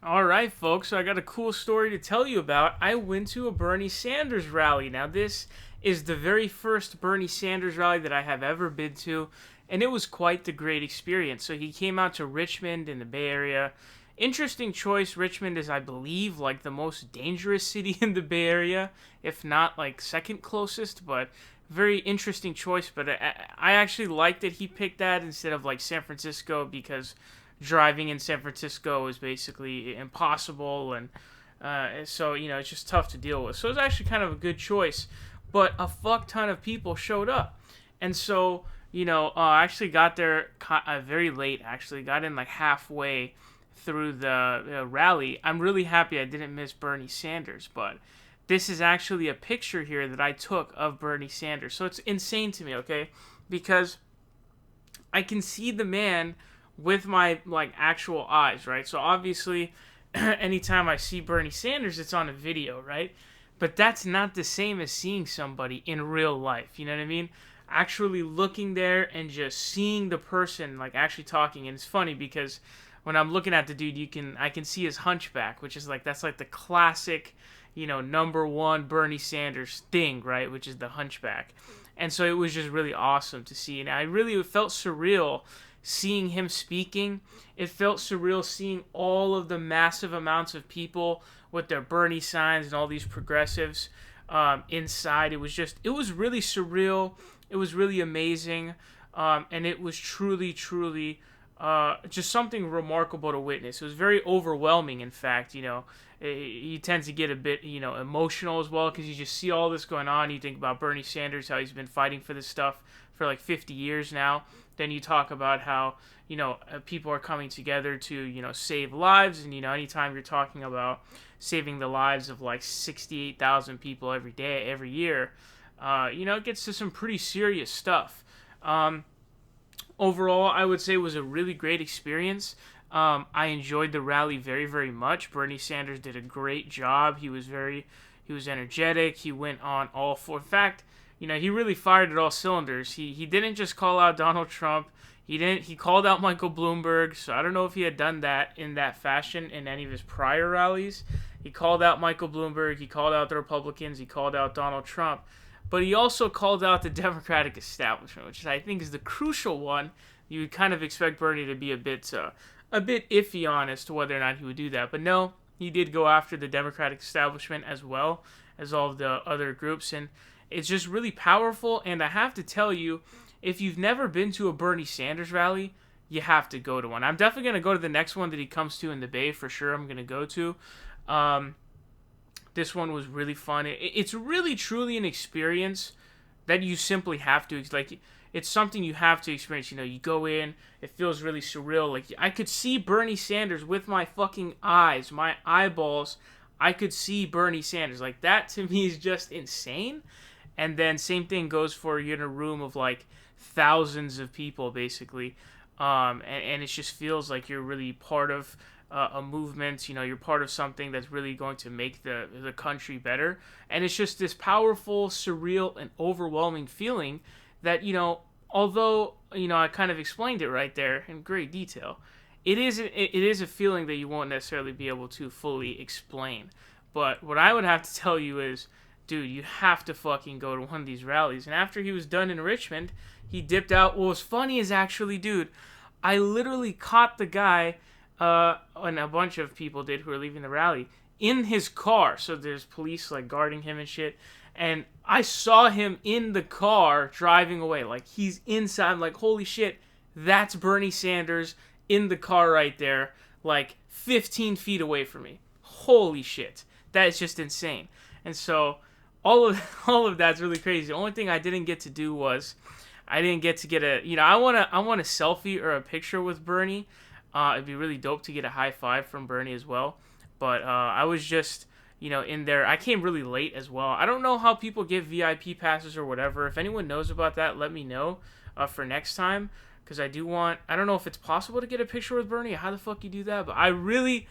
All right, folks. So I got a cool story to tell you about. I went to a Bernie Sanders rally. Now, this is the very first Bernie Sanders rally that I have ever been to, and it was quite the great experience. So he came out to Richmond in the Bay Area. Interesting choice. Richmond is, I believe, like the most dangerous city in the Bay Area, if not like second closest, but very interesting choice. But I actually like that he picked that instead of like San Francisco because driving in San Francisco is basically impossible, and so it's just tough to deal with. So it's actually kind of a good choice, but a fuck ton of people showed up, and so I actually got there very late. Actually, got in like halfway through the rally. I'm really happy I didn't miss Bernie Sanders, but this is actually a picture here that I took of Bernie Sanders. So it's insane to me, okay? Because I can see the man with my like actual eyes, right? So obviously anytime I see Bernie Sanders, it's on a video, right? But that's not the same as seeing somebody in real life, you know what I mean? Actually looking there and just seeing the person like actually talking. And it's funny because when I'm looking at the dude, I can see his hunchback, which is like that's like the classic, number one Bernie Sanders thing, right? Which is the hunchback. And so it was just really awesome to see. And I really felt surreal seeing him speaking. It felt surreal seeing all of the massive amounts of people with their Bernie signs and all these progressives inside. It was really surreal. It was really amazing. And it was truly, truly just something remarkable to witness. It was very overwhelming, in fact. You tend to get a bit, emotional as well because you just see all this going on. You think about Bernie Sanders, how he's been fighting for this stuff for like 50 years now. Then you talk about how, people are coming together to, save lives. And, anytime you're talking about saving the lives of like 68,000 people every year, it gets to some pretty serious stuff. Overall, I would say it was a really great experience. I enjoyed the rally very, very much. Bernie Sanders did a great job. He was energetic. He went on all four. In fact, he really fired at all cylinders. He didn't just call out Donald Trump. He called out Michael Bloomberg. So I don't know if he had done that in that fashion in any of his prior rallies. He called out Michael Bloomberg. He called out the Republicans. He called out Donald Trump. But he also called out the Democratic establishment, which I think is the crucial one. You would kind of expect Bernie to be a bit iffy on as to whether or not he would do that. But no, he did go after the Democratic establishment as well as all of the other groups. And it's just really powerful. And I have to tell you, if you've never been to a Bernie Sanders rally, you have to go to one. I'm definitely going to go to the next one that he comes to in the Bay for sure. I'm going to go to. This one was really fun. It's really, truly an experience that you simply have to, like, it's something you have to experience. You go in, it feels really surreal. Like, I could see Bernie Sanders with my fucking eyes, my eyeballs. I could see Bernie Sanders. Like, that to me is just insane. And then same thing goes for you're in a room of like thousands of people, basically. And it just feels like you're really part of a movement. You're part of something that's really going to make the country better. And it's just this powerful, surreal, and overwhelming feeling that, although, I kind of explained it right there in great detail, it is a feeling that you won't necessarily be able to fully explain. But what I would have to tell you is, dude, you have to fucking go to one of these rallies. And after he was done in Richmond, he dipped out. What was funny is actually, dude, I literally caught the guy, and a bunch of people did who were leaving the rally, in his car. So there's police like guarding him and shit. And I saw him in the car driving away. Like, he's inside. I'm like, holy shit, that's Bernie Sanders in the car right there, like 15 feet away from me. Holy shit. That is just insane. And so all of that's really crazy. The only thing I didn't get to do was I didn't get to get I want a selfie or a picture with Bernie. It'd be really dope to get a high five from Bernie as well. But I was just, in there. I came really late as well. I don't know how people get VIP passes or whatever. If anyone knows about that, let me know for next time. Because I don't know if it's possible to get a picture with Bernie. How the fuck you do that? But I really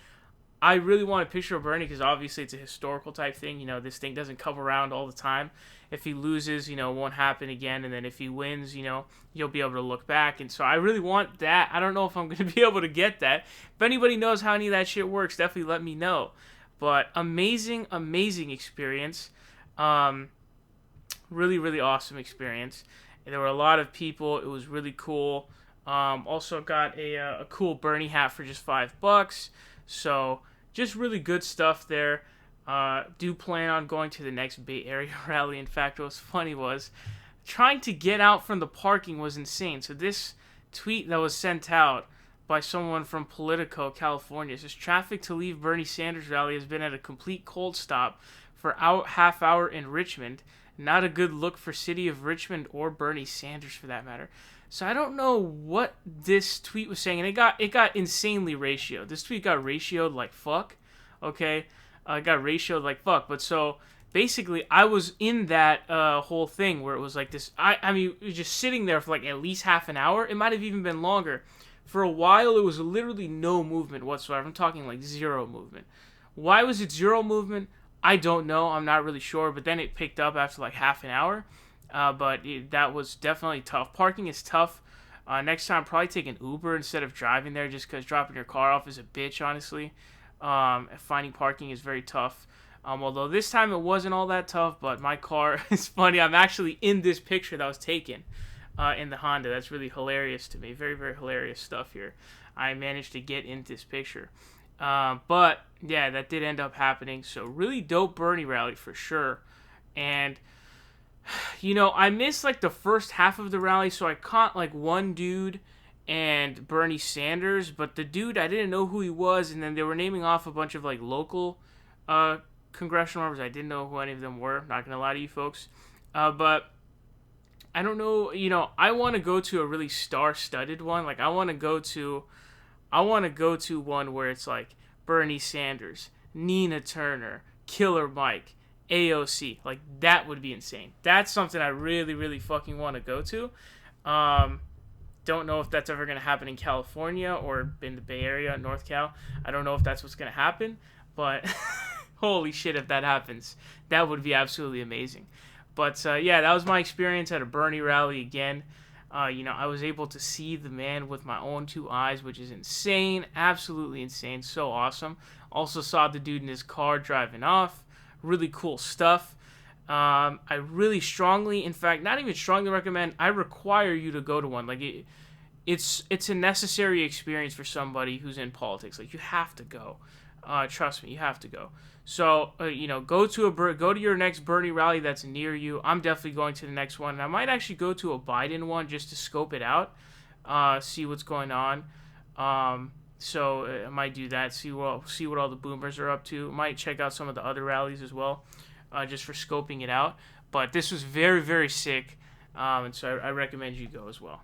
I really want a picture of Bernie because obviously it's a historical type thing. This thing doesn't come around all the time. If he loses, it won't happen again. And then if he wins, you'll be able to look back. And so I really want that. I don't know if I'm going to be able to get that. If anybody knows how any of that shit works, definitely let me know. But amazing, amazing experience. Really, really awesome experience. And there were a lot of people. It was really cool. Also got a cool Bernie hat for just $5. So just really good stuff there. Do plan on going to the next Bay Area rally. In fact, what was funny was trying to get out from the parking was insane. So this tweet that was sent out by someone from Politico, California, says traffic to leave Bernie Sanders rally has been at a complete cold stop for half hour in Richmond. Not a good look for city of Richmond or Bernie Sanders for that matter. So I don't know what this tweet was saying, and it got insanely ratioed. This tweet got ratioed like fuck, okay? It got ratioed like fuck. But so basically, I was in that whole thing where it was like this. I mean, it was just sitting there for like at least half an hour. It might have even been longer. For a while, it was literally no movement whatsoever. I'm talking like zero movement. Why was it zero movement? I don't know. I'm not really sure. But then it picked up after like half an hour. That was definitely tough. Parking is tough. Next time, probably take an Uber instead of driving there just because dropping your car off is a bitch, honestly. Finding parking is very tough. Although this time it wasn't all that tough, but my car is funny. I'm actually in this picture that was taken in the Honda. That's really hilarious to me. Very, very hilarious stuff here. I managed to get in this picture. But, yeah, that did end up happening. So, really dope Bernie rally for sure. And, I missed, like, the first half of the rally, so I caught, like, one dude and Bernie Sanders. But the dude, I didn't know who he was, and then they were naming off a bunch of, like, local congressional members. I didn't know who any of them were. Not going to lie to you folks. But I don't know, I want to go to a really star-studded one. Like, I want to go to one where it's like Bernie Sanders, Nina Turner, Killer Mike, AOC. Like, that would be insane. That's something I really, really fucking want to go to. Don't know if that's ever going to happen in California or in the Bay Area, North Cal. I don't know if that's what's going to happen, but holy shit, if that happens, that would be absolutely amazing. But, yeah, that was my experience at a Bernie rally again. I was able to see the man with my own two eyes, which is insane, absolutely insane, so awesome. Also saw the dude in his car driving off, really cool stuff. I really strongly, in fact, not even strongly recommend, I require you to go to one. Like, it's a necessary experience for somebody who's in politics. Like, you have to go. Trust me, you have to go. So, go to your next Bernie rally that's near you. I'm definitely going to the next one. And I might actually go to a Biden one just to scope it out, see what's going on. So I might do that, see what all the boomers are up to. Might check out some of the other rallies as well, just for scoping it out. But this was very, very sick, and so I recommend you go as well.